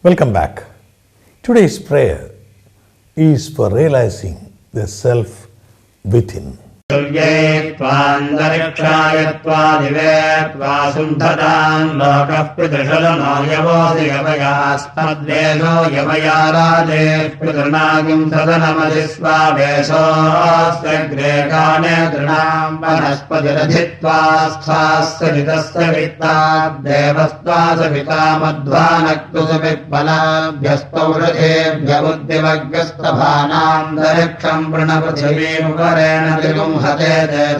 Welcome back. Today's prayer is for realizing the self within. लोकः पितृषलनो यवोऽसि यवयास्मद्वेषो यवयाराजे पितृनागिं सदनमधिस्वावेशोऽस्यग्रे काने तृणाम् वनस्पतिरधित्वा स्थास्य ऋतस्य वित्ता देवस्त्वा सविता मध्वानक्तुसुविप्पलाभ्यस्तौरथेभ्य बुद्धिमग्यस्तभानान्तरिक्षम् वृणपृथिवीमुपरेण त्रिगुंहते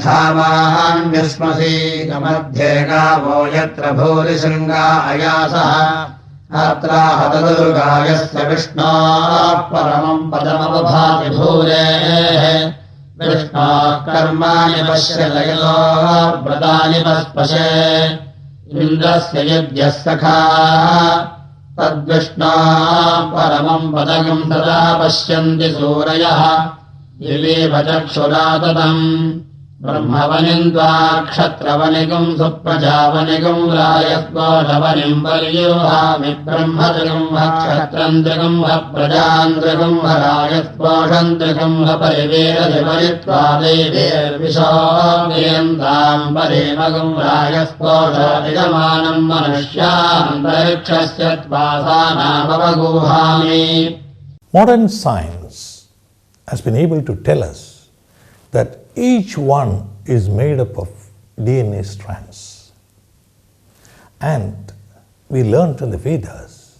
धावान्यस्मसीकमध्ये गावो यत्र भूरिशृङ्गा अयासः अत्राहतदुर्गायस्य विष्णोः परमम् पदमवभाति भूरेः विष्णोः कर्माणि पश्यलयो व्रतानि पस्पशे इन्द्रस्य यज्ञः सखाः तद्विष्णोः परमम् पदगम् तदा पश्यन्ति सूरयः दिवीव चक्षुरा ततम् ब्रह्मवनिम् त्वा क्षत्रवनिगुम् सुप्रजावनिगुम् रायस्पोषवनिम् पर्युहामि ब्रह्मत्रिगुम्ह क्षत्रम् त्रिगुम्ह प्रजाम् त्रिगुम्ह रायस्पोषम् त्रिगुम्ह परिवेरधिपरित्वा देवेर्विशोऽयन्ताम् परिमगुम् रायस्पोषोऽधिगमानम् मनुष्यान्तरिक्षस्य त्वासानामवगूहामि. Modern science has been able to tell us that each one is made up of DNA strands. And we learned in the Vedas,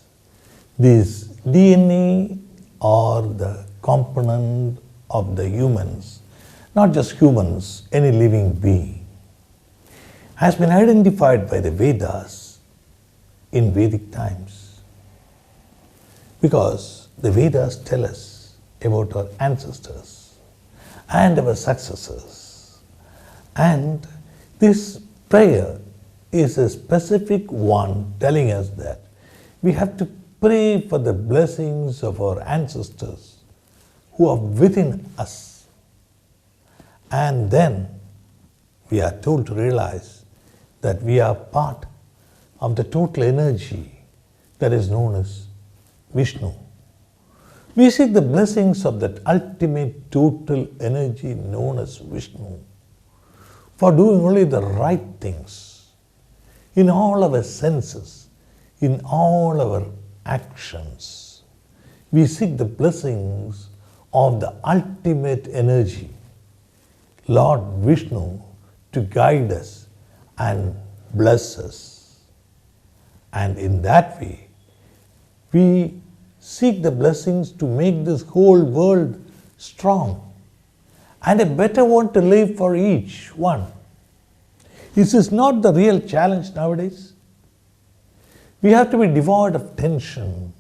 these DNA are the component of the humans, not just humans, any living being, has been identified by the Vedas in Vedic times. Because the Vedas tell us about our ancestors and our successors. And this prayer is a specific one telling us that we have to pray for the blessings of our ancestors who are within us. And then we are told to realize that we are part of the total energy that is known as Vishnu. We seek the blessings of that ultimate total energy known as Vishnu for doing only the right things in all our senses, in all our actions. We seek the blessings of the ultimate energy, Lord Vishnu, to guide us and bless us. And in that way, we seek the blessings to make this whole world strong and a better one to live for each one. Is this not the real challenge nowadays? We have to be devoid of tension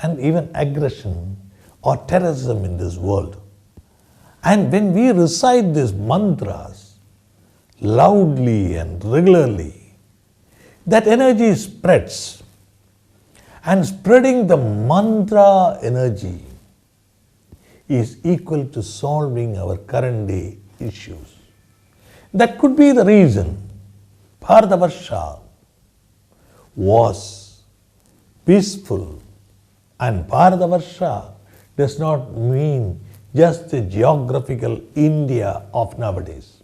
and even aggression or terrorism in this world. And when we recite these mantras loudly and regularly, that energy spreads. And spreading the mantra energy is equal to solving our current day issues. That could be the reason Bharatavarsha was peaceful. And Bharatavarsha does not mean just the geographical India of nowadays.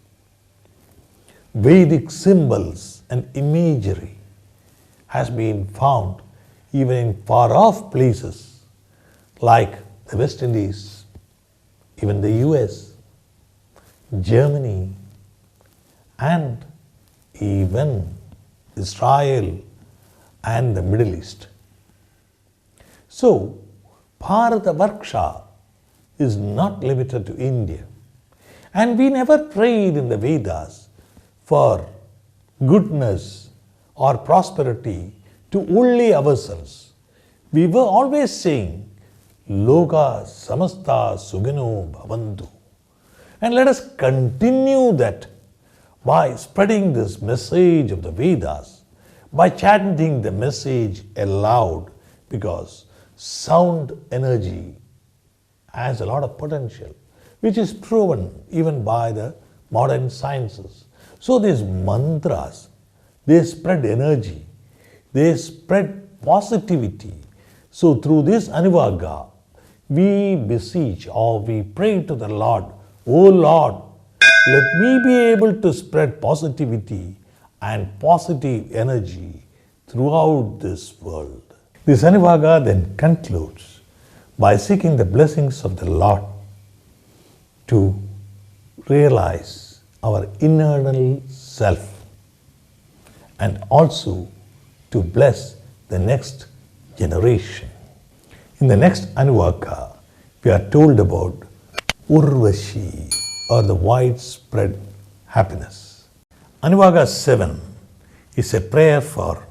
Vedic symbols and imagery has been found even in far-off places like the West Indies, even the US, Germany, and even Israel and the Middle East. So, Bharatavarsha is not limited to India. And we never prayed in the Vedas for goodness or prosperity to only ourselves. We were always saying, Loka samasta sugino bhavantu. And let us continue that by spreading this message of the Vedas, by chanting the message aloud, because sound energy has a lot of potential, which is proven even by the modern sciences. So these mantras, they spread energy, they spread positivity, So through this Anuvaka, we beseech or we pray to the Lord, O Lord, let me be able to spread positivity and positive energy throughout this world. This Anuvaka then concludes by seeking the blessings of the Lord to realize our internal self and also to bless the next generation. In the next Anuvaka, we are told about Urvashi or the widespread happiness. Anuvaka 7 is a prayer for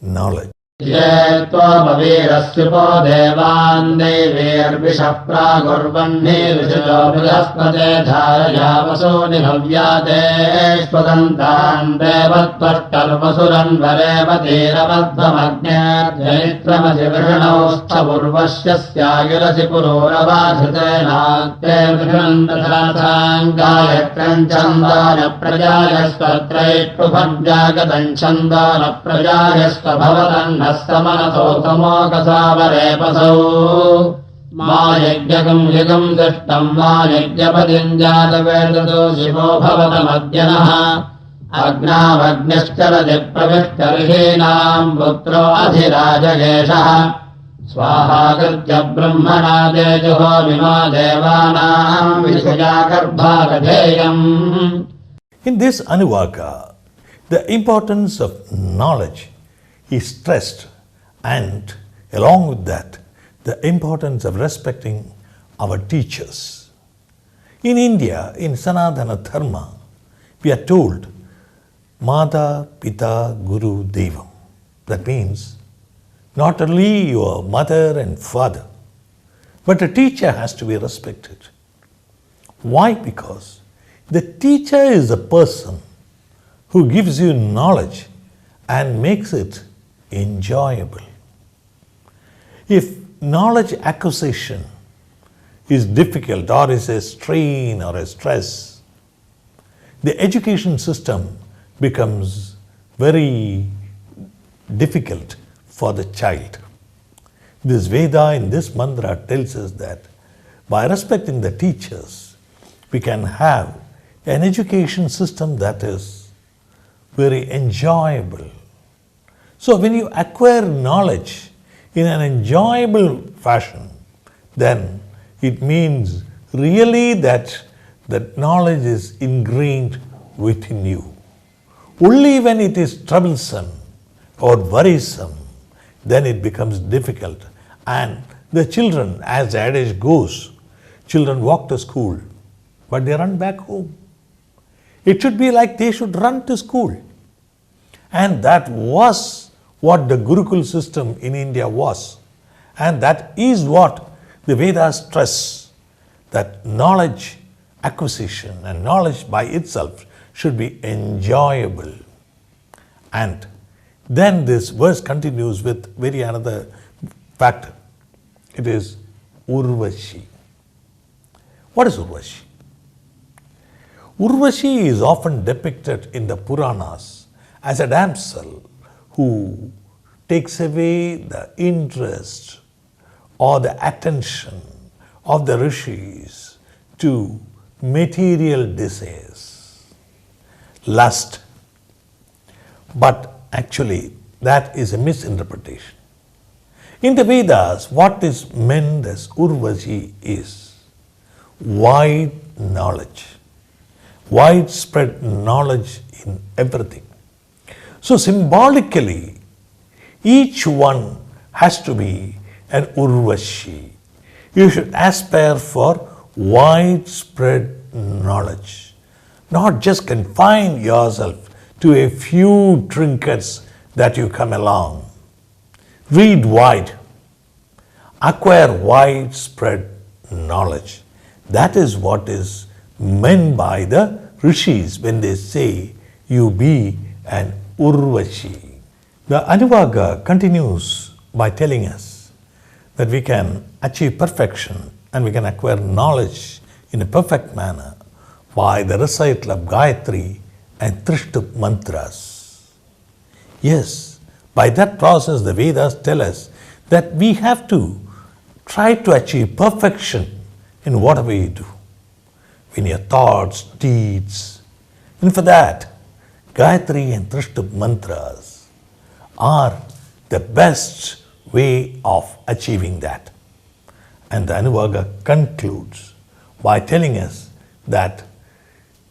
knowledge. ये त्वमवीरस्युपो देवान् देवीर्विषः प्रागुर्वह्निर्विषयो बृहस्पते धारयावसो निहव्यादेष्वदन्तान् देवत्वट्टर्वसुरन्वरेवतीरवध्वमग्नेर्जनित्रमसि वृषणौष्ठपुर्वश्यस्यागिरसि पुरोरवाधृतेनात्ते वृषणन्दधाथाङ्गायत्रम् छन्दोनप्रजायस्त्वत्रैष्टुभव्यागतम् छन्दोनप्रजायस्त्वभवतन्न समनतोतमोकसावरेपसौ मा यज्ञकम् युगम् दृष्टम् मा यज्ञपतिम् जातवेदतो शिवो भवतमद्यनः अग्नावग्निश्चरति प्रविष्टर्हीणाम् पुत्रो अधिराजगेशः स्वाहाकृत्य ब्रह्मणा तेजुहो विमा देवानाम् विषया गर्भागधेयम्. In this Anuvaka, the importance of knowledge is stressed, and along with that, the importance of respecting our teachers. In India, in Sanatana Dharma, we are told Mata, Pita, Guru, Devam. That means not only your mother and father, but a teacher has to be respected. Why? Because the teacher is a person who gives you knowledge and makes it enjoyable. If knowledge acquisition is difficult or is a strain or a stress, the education system becomes very difficult for the child. This Veda in this mantra tells us that by respecting the teachers, we can have an education system that is very enjoyable. So when you acquire knowledge in an enjoyable fashion, then it means really that knowledge is ingrained within you. Only when it is troublesome or worrisome, then it becomes difficult. And the children, as the adage goes, children walk to school, but they run back home. It should be like they should run to school. And that was what the Gurukul system in India was. And that is what the Vedas stress, that knowledge acquisition and knowledge by itself should be enjoyable. And then this verse continues with very another factor. It is Urvashi. What is Urvashi? Urvashi is often depicted in the Puranas as a damsel who takes away the interest or the attention of the rishis to material desires, lust. But actually, that is a misinterpretation. In the Vedas, what is meant as Urvashi is wide knowledge, widespread knowledge in everything. So symbolically, each one has to be an Urvashi. You should aspire for widespread knowledge, not just confine yourself to a few trinkets that you come along. Read wide, acquire widespread knowledge. That is what is meant by the rishis when they say you be an Urvashi. The Anuvaka continues by telling us that we can achieve perfection and we can acquire knowledge in a perfect manner by the recital of Gayatri and Trishtup mantras. Yes, by that process the Vedas tell us that we have to try to achieve perfection in whatever you do, in your thoughts, deeds. And for that, Gayatri and Trishtup mantras are the best way of achieving that. And the Anuvaka concludes by telling us that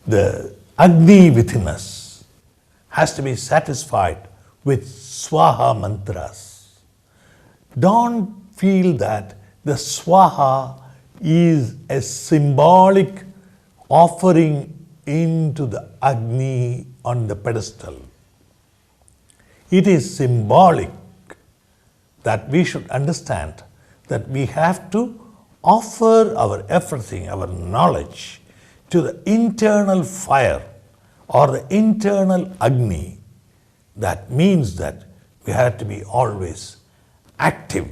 the Agni within us has to be satisfied with Swaha mantras. Don't feel that the Swaha is a symbolic offering into the Agni on the pedestal. It is symbolic that we should understand that we have to offer our everything, our knowledge, to the internal fire or the internal Agni. That means that we have to be always active.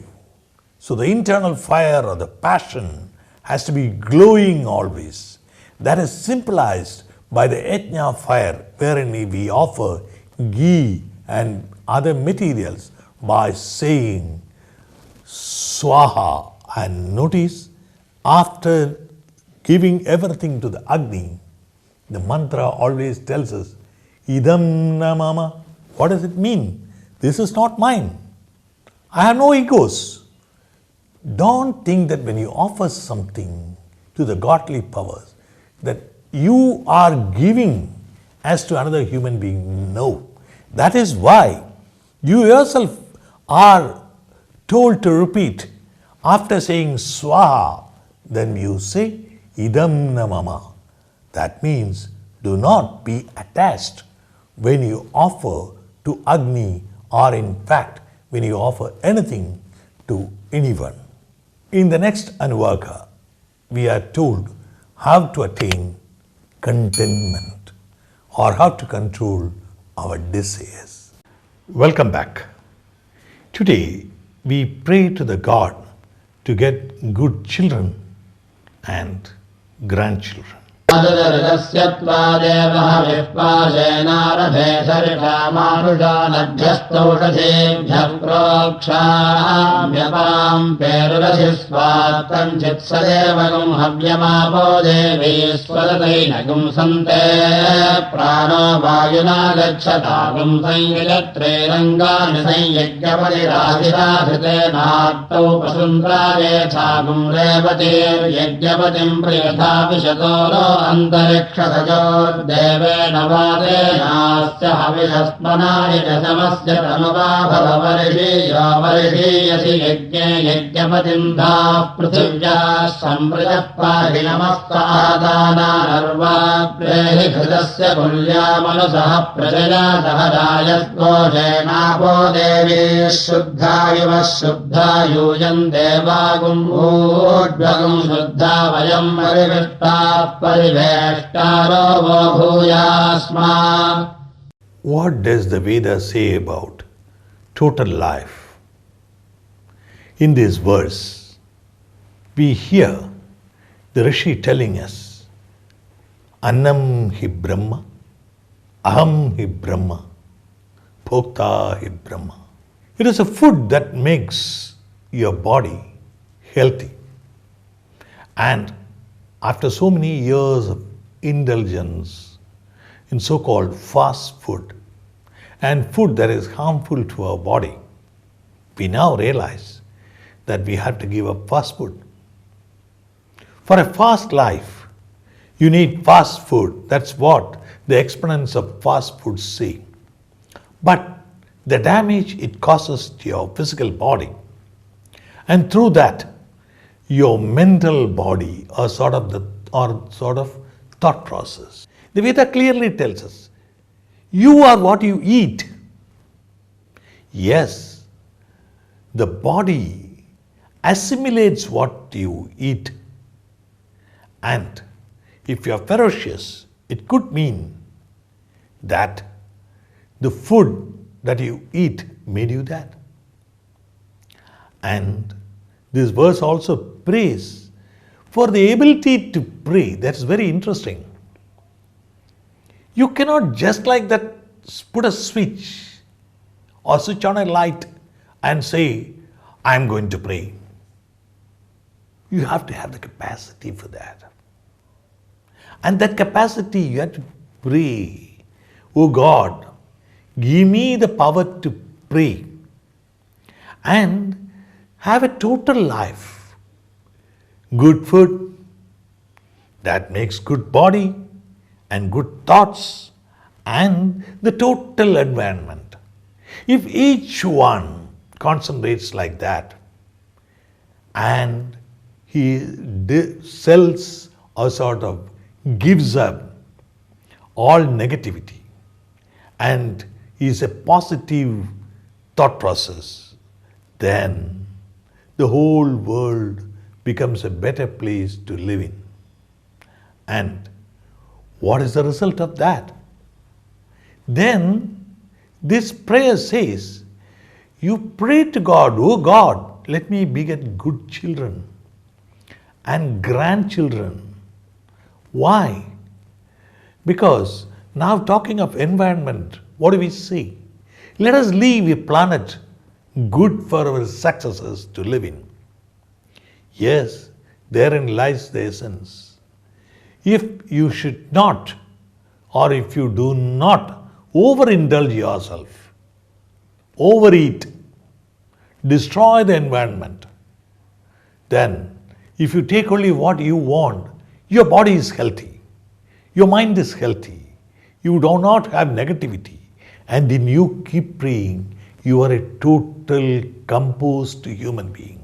So the internal fire or the passion has to be glowing always. That is symbolized by the yajna fire, wherein we offer ghee and other materials by saying Swaha. And notice, after giving everything to the Agni, the mantra always tells us, Idam na mama. What does it mean? This is not mine. I have no egos. Don't think that when you offer something to the godly powers, that you are giving as to another human being. No. That is why you yourself are told to repeat after saying Swaha, then you say Idam na mama. That means do not be attached when you offer to Agni, or in fact when you offer anything to anyone. In the next Anuvaka, we are told how to attain contentment or how to control our desires. Welcome back. Today we pray to the God to get good children and grandchildren. मानुषानभ्यस्तौषधेभ्यः प्रोक्षाम्यपाम् पेरुरधिस्वात्तञ्चित् सदेवगुम् हव्यमापो देवी स्वदतैनगुम् सन्ते प्राणो वायुना गच्छतागुम् संयुजत्रे रङ्गानि संयज्ञपतिराधिराधितेनात्तौ वसुन्धरावेथागुम् रेवतीर्यज्ञपतिम् प्रियथा विशतोरो अन्तरिक्षसजोर्देवेन वादेनास्य हविषस्मनाय दशमस्य तनुवा भववर्षीयो वर्षीयसि यज्ञे यज्ञपतिम् धाः पृथिव्याः सम्पृजः पाहि नमस्तादानार्वा प्रेहि घृतस्य कुल्यामनुसः प्रजया सह राजस्कोषेणापो देवी शुद्धा इव शुद्धा यूयम् देवागुम् ऊर्ध्वगुम् शुद्धा वयम् परिविष्टाः परिवेष्टारो वो भूयास्मा. What does the Veda say about total life? In this verse, we hear the Rishi telling us, Annam hi Brahma, Aham hi Brahma, Bhokta hi Brahma. It is a food that makes your body healthy. And after so many years of indulgence in so-called fast food and food that is harmful to our body, we now realize that we have to give up fast food. For a fast life, you need fast food. That's what the exponents of fast food say. But the damage it causes to your physical body, and through that, your mental body or sort of thought process. The Veda clearly tells us, you are what you eat. Yes, the body assimilates what you eat. And if you are ferocious, it could mean that the food that you eat made you that. And this verse also prays for the ability to pray. That's very interesting. You cannot just like that put a switch or switch on a light and say, I'm going to pray. You have to have the capacity for that. And that capacity, you have to pray. Oh God, give me the power to pray and have a total life. Good food, that makes good body and good thoughts and the total environment. If each one concentrates like that and he sells or sort of gives up all negativity and is a positive thought process, then the whole world becomes a better place to live in. And what is the result of that? Then this prayer says, you pray to God, oh God, let me beget good children and grandchildren. Why? Because now talking of environment, what do we say? Let us leave a planet good for our successors to live in. Yes, therein lies the essence. If you should not, or if you do not overindulge yourself, overeat, destroy the environment, then if you take only what you want, your body is healthy, your mind is healthy, you do not have negativity, and then you keep praying, you are a total composed human being.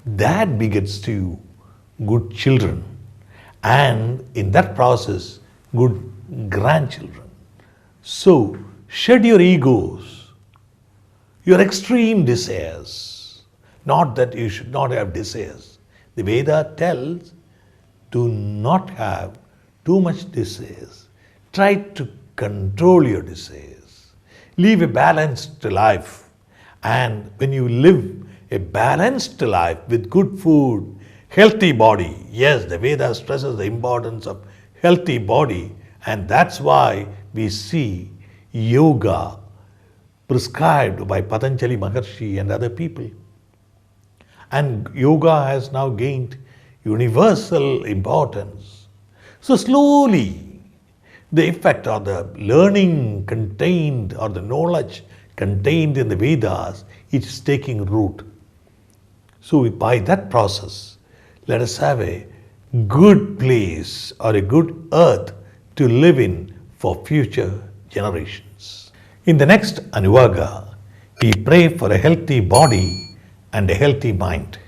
That begets to you good children, and in that process, good grandchildren. So, shed your egos, your extreme desires. Not that you should not have desires. The Veda tells, do not have too much desires. Try to control your desires. Live a balanced life. And when you live a balanced life with good food, healthy body, yes, the Veda stresses the importance of healthy body, and that's why we see yoga prescribed by Patanjali Maharshi and other people. And yoga has now gained universal importance. So slowly, the effect or the learning contained or the knowledge contained in the Vedas is taking root. So by that process, let us have a good place or a good earth to live in for future generations. In the next Anuvaka, we pray for a healthy body and a healthy mind.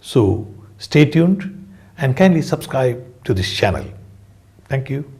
So stay tuned and kindly subscribe to this channel. Thank you.